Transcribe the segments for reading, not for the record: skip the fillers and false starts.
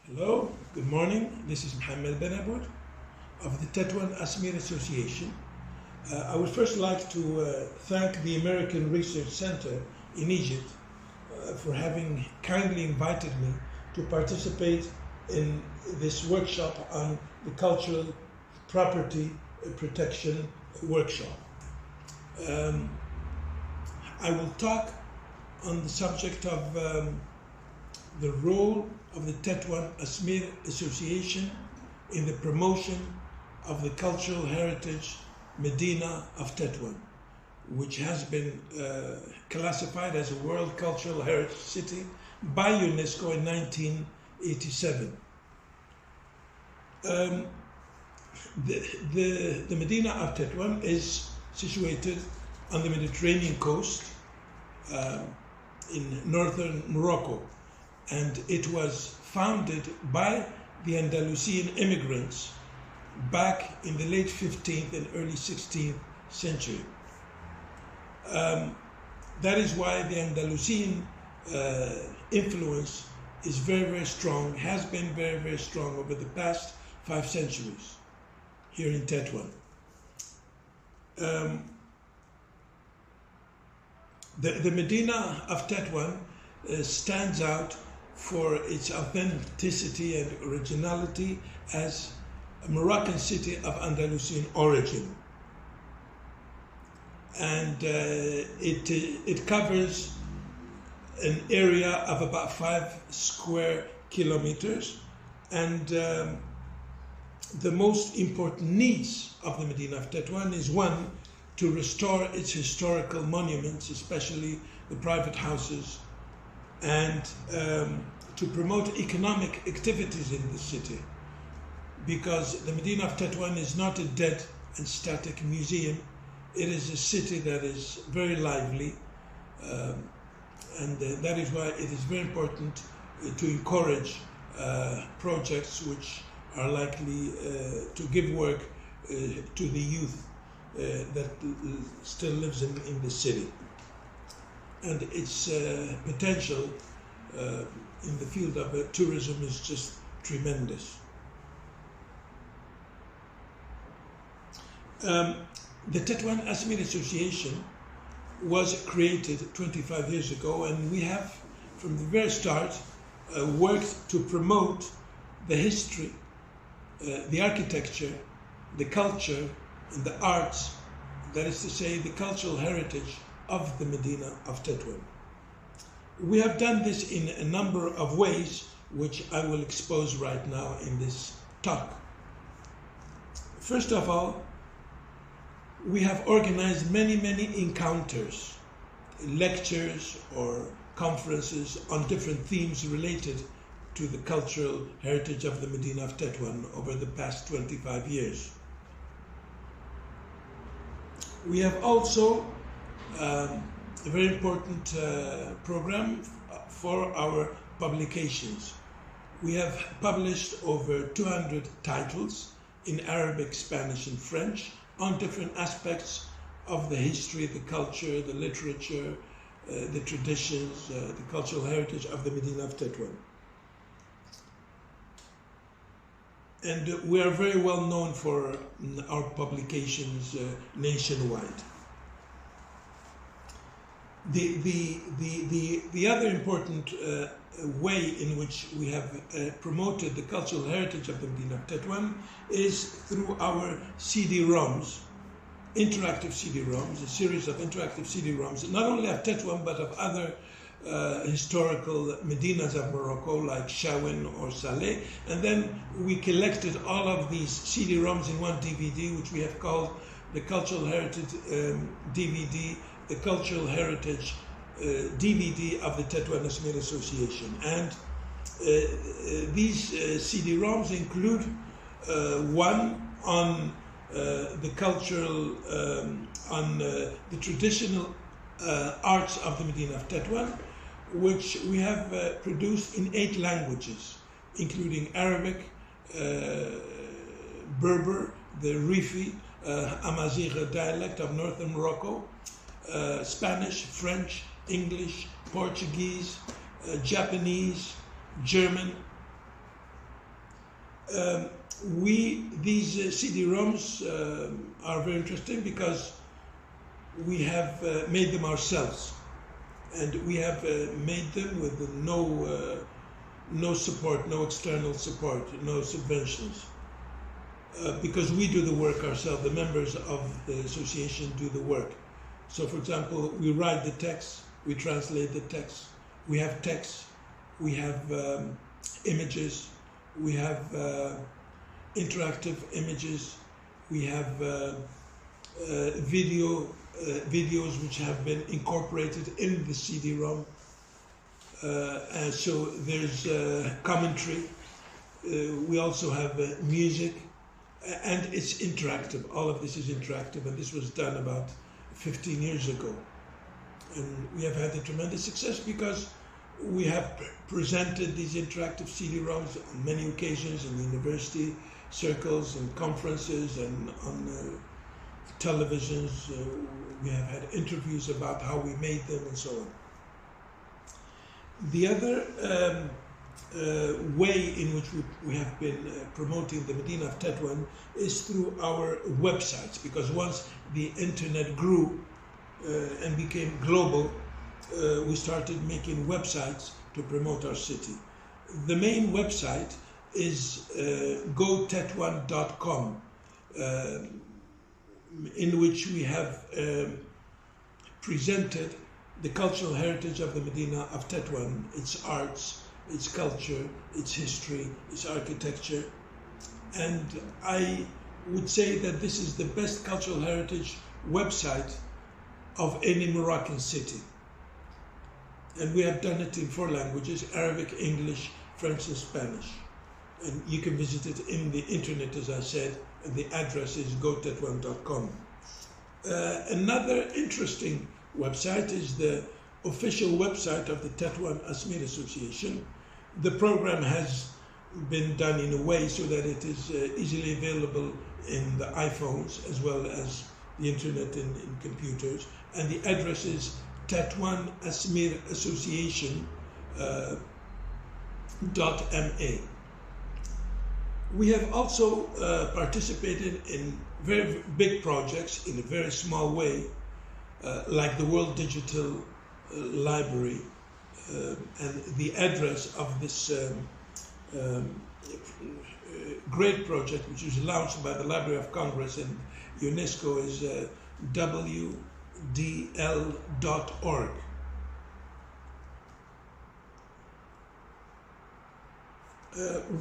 Hello, good morning. This is Mohammed Ben Aboud of the Tetouan Asmir Association. I would first like to thank the American Research Center in Egypt for having kindly invited me to participate in this workshop on the cultural property protection workshop. I will talk on the subject of the role of the Tetouan Asmir Association in the promotion of the cultural heritage Medina of Tetouan, which has been classified as a World Cultural Heritage City by UNESCO in 1987. The Medina of Tetouan is situated on the Mediterranean coast in northern Morocco, and it was founded by the Andalusian immigrants back in the late 15th and early 16th century. That is why the Andalusian influence is very, very strong, has been very, very strong over the past 5 centuries here in Tetouan. The Medina of Tetouan stands out for its authenticity and originality as a Moroccan city of Andalusian origin. And it covers an area of about 5 square kilometers. And the most important needs of the Medina of Tetouan is, one, to restore its historical monuments, especially the private houses, and to promote economic activities in the city, because the Medina of Tetouan is not a dead and static museum. It is a city that is very lively, and that is why it is very important to encourage projects which are likely to give work to the youth that still lives in the city. And its potential in the field of tourism is just tremendous. The Tetouan Asmir Association was created 25 years ago, and we have, from the very start, worked to promote the history, the architecture, the culture, and the arts, that is to say, the cultural heritage of the Medina of Tetouan. We have done this in a number of ways, which I will expose right now in this talk. First of all, we have organized many encounters, lectures or conferences on different themes related to the cultural heritage of the Medina of Tetouan over the past 25 years. We have also a very important program for our publications. We have published over 200 titles in Arabic, Spanish, and French on different aspects of the history, the culture, the literature, the traditions, the cultural heritage of the Medina of Tetouan. And we are very well known for our publications nationwide. The other important way in which we have promoted the cultural heritage of the Medina of Tetouan is through our CD-ROMs, interactive CD-ROMs, a series of interactive CD-ROMs, not only of Tetouan but of other historical Medinas of Morocco like Chawin or Saleh. And then we collected all of these CD-ROMs in one DVD, which we have called the Cultural Heritage DVD, the Cultural Heritage DVD of the Tetouan Asmir Association. And these CD-ROMs include one on the cultural, on the traditional arts of the Medina of Tetouan, which we have produced in 8 languages, including Arabic, Berber, the Rifi, Amazigh dialect of northern Morocco, Spanish, French, English, Portuguese, Japanese, German, These CD-ROMs are very interesting because we have made them ourselves, and we have made them with no support, no external support, no subventions, because we do the work ourselves. The members of the association do the work. So, for example, we write the text, we translate the text, we have text, we have images, we have interactive images, we have videos which have been incorporated in the CD-ROM. And so there's commentary. We also have music, and it's interactive. All of this is interactive, and this was done about 15 years ago. And we have had a tremendous success because we have presented these interactive CD-ROMs on many occasions in university circles and conferences and on televisions. We have had interviews about how we made them and so on. The other way in which we have been promoting the Medina of Tetuan is through our websites, because once the internet grew and became global, we started making websites to promote our city. The main website is gotetuan.com, in which we have presented the cultural heritage of the Medina of Tetuan, its arts, its culture, its history, its architecture. And I would say that this is the best cultural heritage website of any Moroccan city. And we have done it in 4 languages: Arabic, English, French, and Spanish. And you can visit it in the internet, as I said, and the address is gotetuan.com. Another interesting website is the official website of the Tetuan Asmir Association. The program has been done in a way so that it is easily available in the iPhones as well as the internet in computers. And the address is Tetuan Asmir Association .ma. We have also participated in very big projects in a very small way, like the World Digital Library, and the address of this great project, which was launched by the Library of Congress and UNESCO, is wdl.org.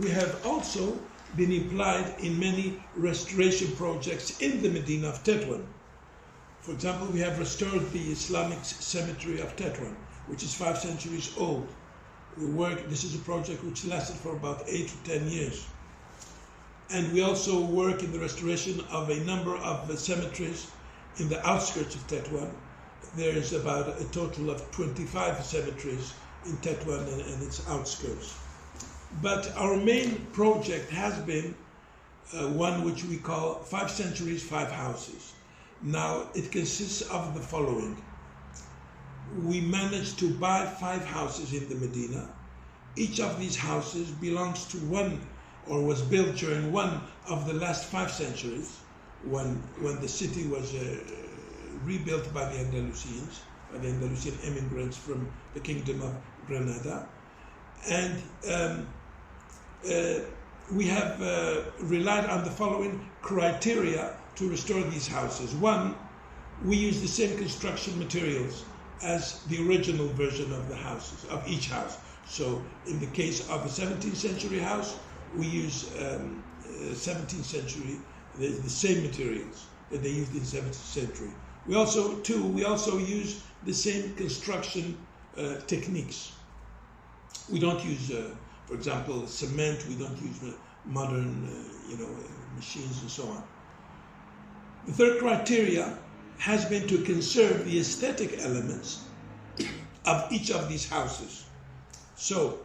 We have also been implied in many restoration projects in the Medina of Tetuan. For example, we have restored the Islamic cemetery of Tetuan, which is 5 centuries old. This is a project which lasted for about 8 to 10 years. And we also work in the restoration of a number of cemeteries in the outskirts of Tetuan. There's about a total of 25 cemeteries in Tetuan and its outskirts. But our main project has been one which we call 5 Centuries, 5 Houses. Now, it consists of the following. We managed to buy 5 houses in the Medina. Each of these houses belongs to one, or was built during one of the last 5 centuries, when the city was rebuilt by the Andalusians, by the Andalusian immigrants from the Kingdom of Granada. And we have relied on the following criteria to restore these houses. One, we use the same construction materials as the original version of the houses, of each house. So in the case of a 17th century house, we use 17th century, the same materials that they used in 17th century. We also use the same construction techniques. We don't use, for example, cement. We don't use modern, machines and so on. The third criteria has been to conserve the aesthetic elements of each of these houses. So,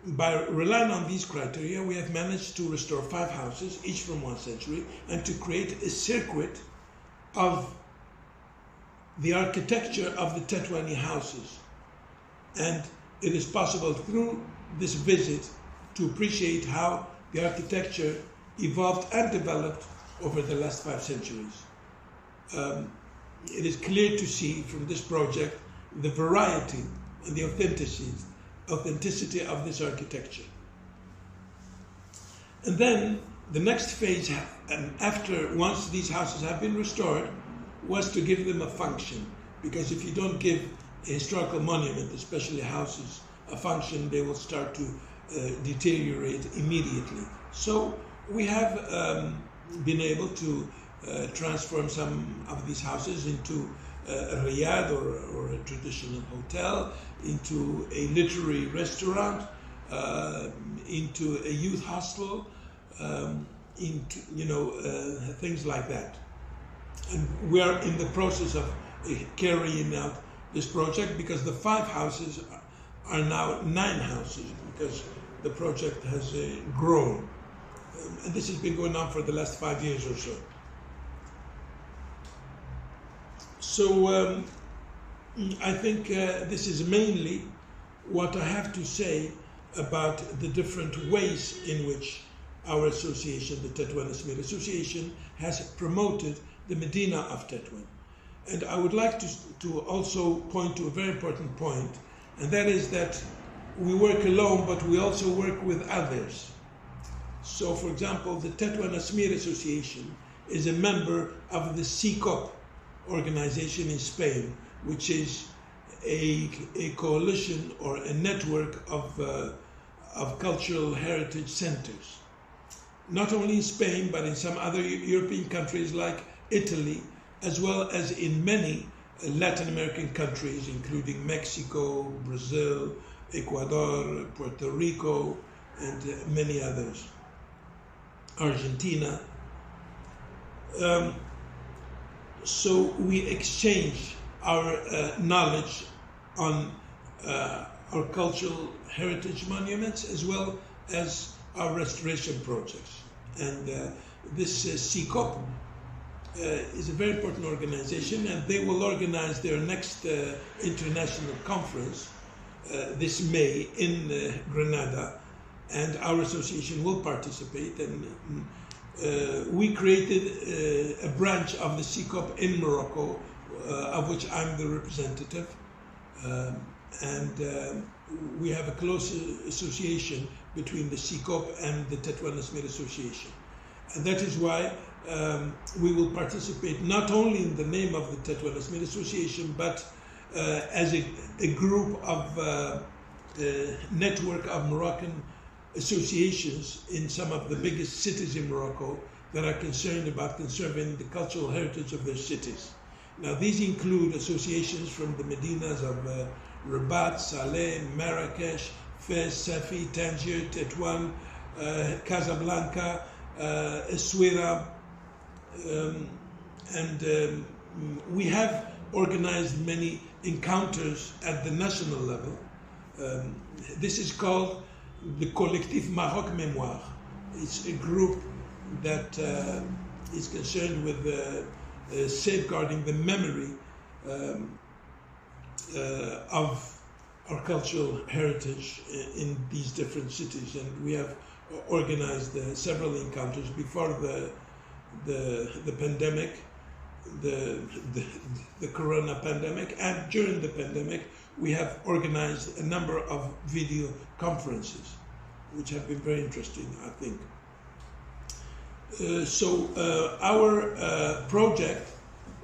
by relying on these criteria, we have managed to restore 5 houses, each from 1 century, and to create a circuit of the architecture of the Tetuani houses. And it is possible through this visit to appreciate how the architecture evolved and developed over the last 5 centuries. It is clear to see from this project the variety and the authenticity of this architecture. And then the next phase, once these houses have been restored, was to give them a function. Because if you don't give a historical monument, especially houses, a function, they will start to deteriorate immediately. So we have been able to transform some of these houses into a riad or a traditional hotel, into a literary restaurant, into a youth hostel, into things like that. And we are in the process of carrying out this project, because the 5 houses are now 9 houses, because the project has grown. And this has been going on for the last 5 years or so. So I think this is mainly what I have to say about the different ways in which our association, the Tetuan Asmira Association, has promoted the Medina of Tetuan. And I would like to also point to a very important point, and that is that we work alone, but we also work with others. So, for example, the Tetuan Asmira Association is a member of the CICOP organization in Spain, which is a coalition or a network of cultural heritage centers. Not only in Spain, but in some other European countries like Italy, as well as in many Latin American countries, including Mexico, Brazil, Ecuador, Puerto Rico, and many others. Argentina. So we exchange our knowledge on our cultural heritage monuments, as well as our restoration projects. And this CICOP is a very important organization, and they will organize their next international conference this May in Granada, and our association will participate. And we created a branch of the CICOP in Morocco, of which I'm the representative, and we have a close association between the CICOP and the Tetuan Asmira Association. And that is why we will participate not only in the name of the Tetuan Asmira Association, but as a group of network of Moroccan associations in some of the biggest cities in Morocco that are concerned about conserving the cultural heritage of their cities. Now, these include associations from the Medinas of Rabat, Saleh, Marrakesh, Fez, Safi, Tangier, Tetuan, Casablanca, Essaouira, and we have organized many encounters at the national level. This is called the Collectif Maroc Mémoire. It's a group that is concerned with safeguarding the memory of our cultural heritage in these different cities. And we have organized several encounters before the pandemic, the corona pandemic, and during the pandemic we have organized a number of video conferences, which have been very interesting, I think. Our project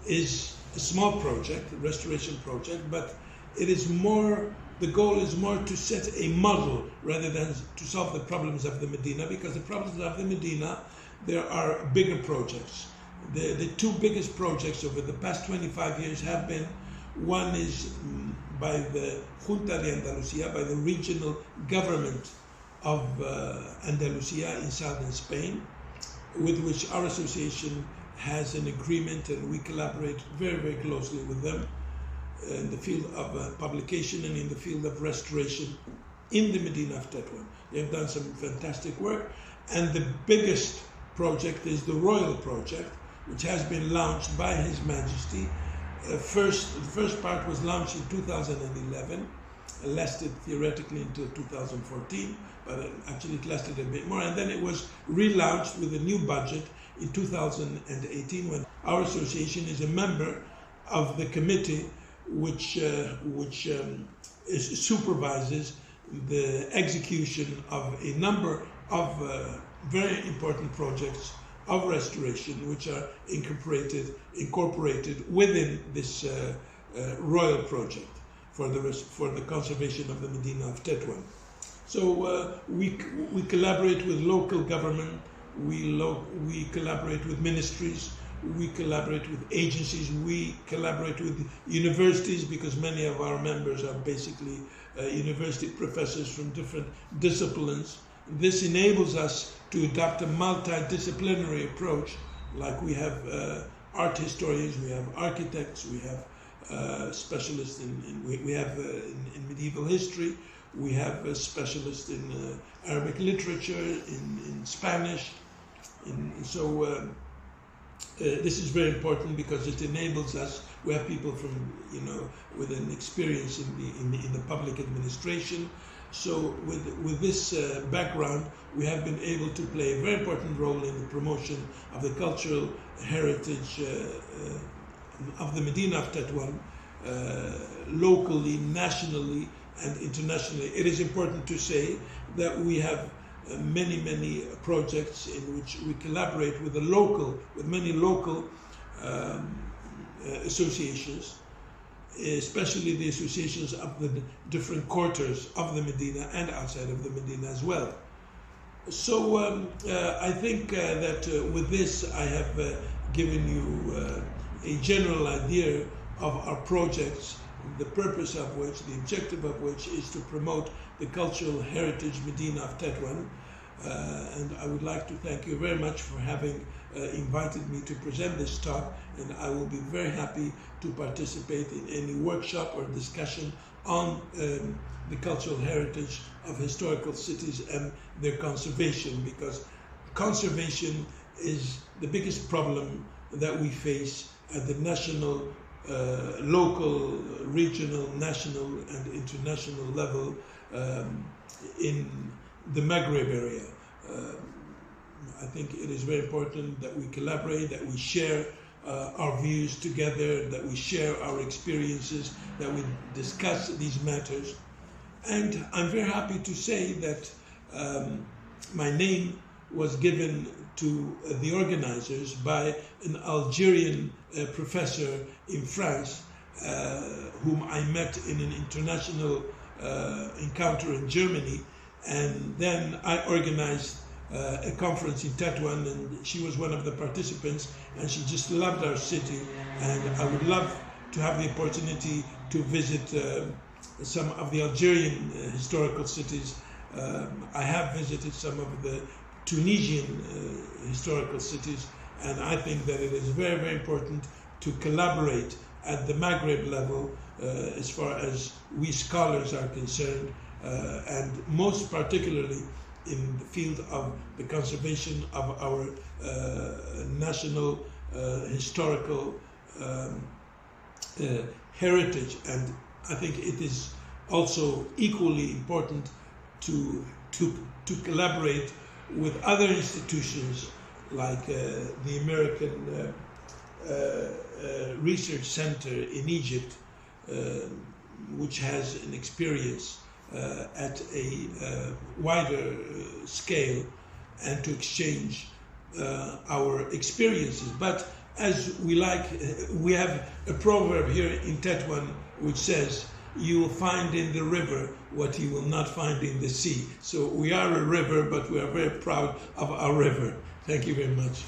is a small project, a restoration project, but it is more, the goal is more to set a model rather than to solve the problems of the Medina, because the problems of the Medina, there are bigger projects. The 2 biggest projects over the past 25 years have been, one is by the Junta de Andalucía, by the regional government of Andalucía in southern Spain, with which our association has an agreement, and we collaborate very, very closely with them in the field of publication and in the field of restoration in the Medina of Tetuan. They have done some fantastic work, and the biggest project is the Royal Project, which has been launched by His Majesty. The first part was launched in 2011, lasted theoretically until 2014, but actually it lasted a bit more. And then it was relaunched with a new budget in 2018, when our association is a member of the committee which supervises the execution of a number of very important projects of restoration, which are incorporated within this royal project for the conservation of the Medina of Tetouan. So we collaborate with local government, we collaborate with ministries, we collaborate with agencies, we collaborate with universities, because many of our members are basically university professors from different disciplines. This enables us to adopt a multidisciplinary approach, like we have art historians, we have architects, we have specialists in medieval history, we have a specialist in Arabic literature, in Spanish, so this is very important because it enables us. We have people from, with an experience in the public administration. So with this background, we have been able to play a very important role in the promotion of the cultural heritage of the Medina of Tetouan, locally, nationally, and internationally. It is important to say that we have many projects in which we collaborate with many local associations, especially the associations of the different quarters of the Medina and outside of the Medina as well. So I think that with this I have given you a general idea of our projects, the purpose of which, the objective of which is to promote the cultural heritage Medina of Tetouan. And I would like to thank you very much for having invited me to present this talk, and I will be very happy to participate in any workshop or discussion on the cultural heritage of historical cities and their conservation, because conservation is the biggest problem that we face at the national, local, regional, national and international level in the Maghreb area. I think it is very important that we collaborate, that we share our views together, that we share our experiences, that we discuss these matters. And I'm very happy to say that my name was given to the organizers by an Algerian professor in France, whom I met in an international encounter in Germany. And then I organized a conference in Tetouan, and she was one of the participants, and she just loved our city. And I would love to have the opportunity to visit some of the Algerian historical cities. I have visited some of the Tunisian historical cities, and I think that it is very important to collaborate at the Maghreb level as far as we scholars are concerned, and most particularly in the field of the conservation of our national historical heritage. And I think it is also equally important to collaborate with other institutions like the American Research Center in Egypt, which has an experience at a wider scale, and to exchange our experiences. But as we have a proverb here in Tetouan which says, "You will find in the river what you will not find in the sea." So we are a river, but we are very proud of our river. Thank you very much.